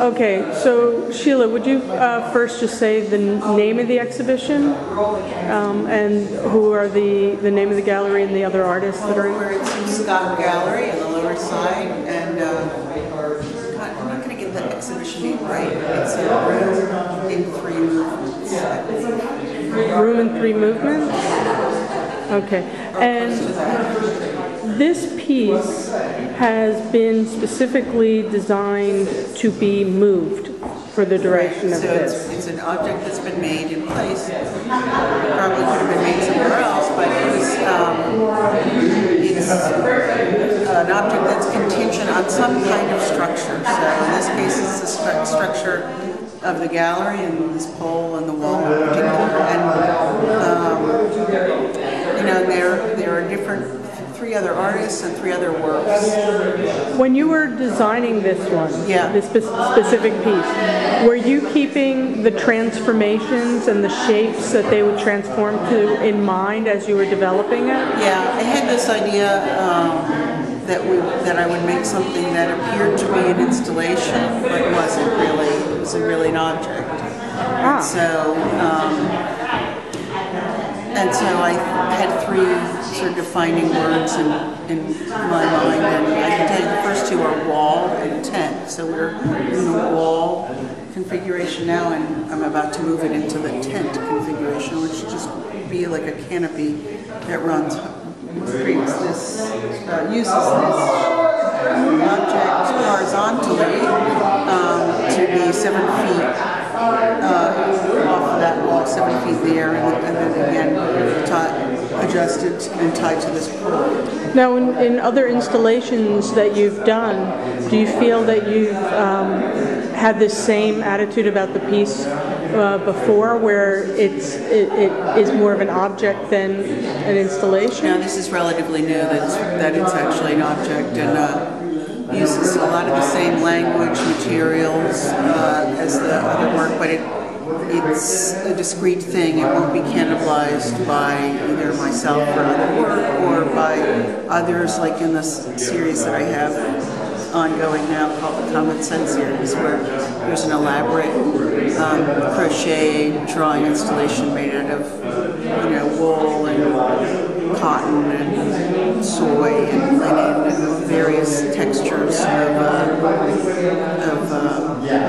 Okay, so Sheila, would you first just say the name of the exhibition and who are the name of the gallery and the other artists that are in it? It's Scott Gallery on the lower side, and I'm not going to get the exhibition name right. It's a room in 3 movements. Room in 3 movements? Okay, and this piece has been specifically designed to be moved for the duration of this. So it's an object that's been made in place. It probably could have been made somewhere else, but it's an object that's contingent on some kind of structure. So in this case, it's the structure of the gallery and this pole and the wall in particular. And there are different 3 other artists and 3 other works. When you were designing this one, this specific piece, were you keeping the transformations and the shapes that they would transform to in mind as you were developing it? Yeah, I had this idea that I would make something that appeared to be an installation, but wasn't really. It was really an object. And so I had 3 sort of defining words in my mind, and I can tell you the first 2 are wall and tent. So we're in the wall configuration now, and I'm about to move it into the tent configuration, which would just be like a canopy that runs, uses this object horizontally to be 7 feet off of that wall, 7 feet there, and then again adjusted and tied to this pole. Now, in other installations that you've done, do you feel that you've had this same attitude about the piece before, where it is more of an object than an installation? Yeah, this is relatively new, that it's actually an object, and uses a lot of the same language, materials as the other work, but it's a discrete thing. It won't be cannibalized by either myself or other work, or by others, like in this series that I have ongoing now called the Common Sense series, where there's an elaborate crochet drawing installation made out of wool and cotton and soy and linen and various textures of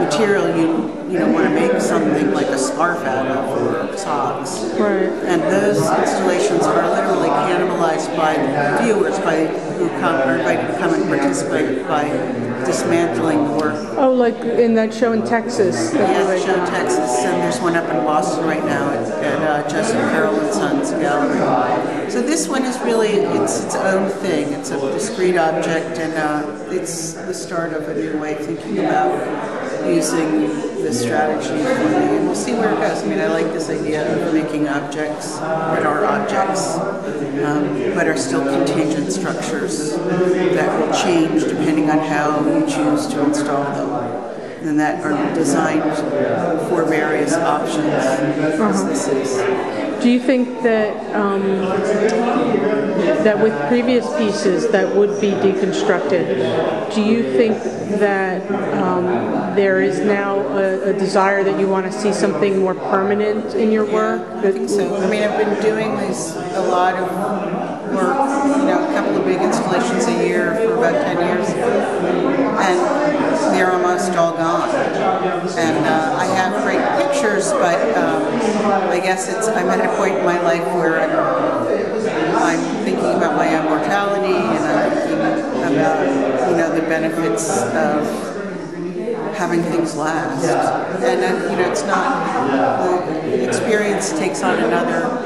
material you want to make something like a scarf out of, or socks. Right. And those installations are literally cannibalized by viewers, who come and participate by dismantling the work. Oh, like in that show in Texas. Yeah, the show in Texas, and there's one up in Boston right now at Joseph Carroll and Sons Gallery. So this one is really, it's its own thing. It's a discrete object, and it's the start of a new way of thinking about using this strategy for me, and we'll see where it goes. I mean, I like this idea of making objects that are objects, but are still contingent structures that will change depending on how you choose to install them, and that are designed for various options, as this is. Do you think that that with previous pieces that would be deconstructed, do you think that there is now a desire that you want to see something more permanent in your work? I think so. I mean, I've been doing a lot of work, a couple of big installations a year for about 10 years, and they're almost all gone. And I have great pictures, but I guess I'm at a point in my life where I'm thinking about my own mortality, and I'm thinking about the benefits of having things last. And it's not, the experience takes on another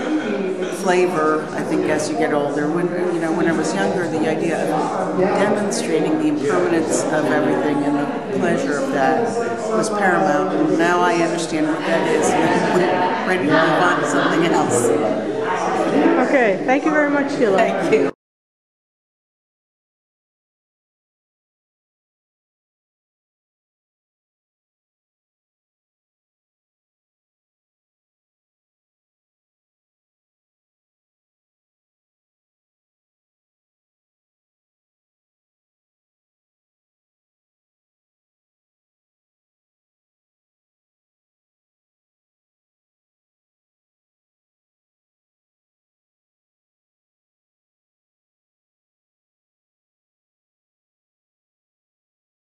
flavor, I think, as you get older. When I was younger, the idea of demonstrating the impermanence of everything and the pleasure of that was paramount. And now I understand what that is, and I'm ready to move on to something else. Okay, thank you very much, Sheila. Thank you.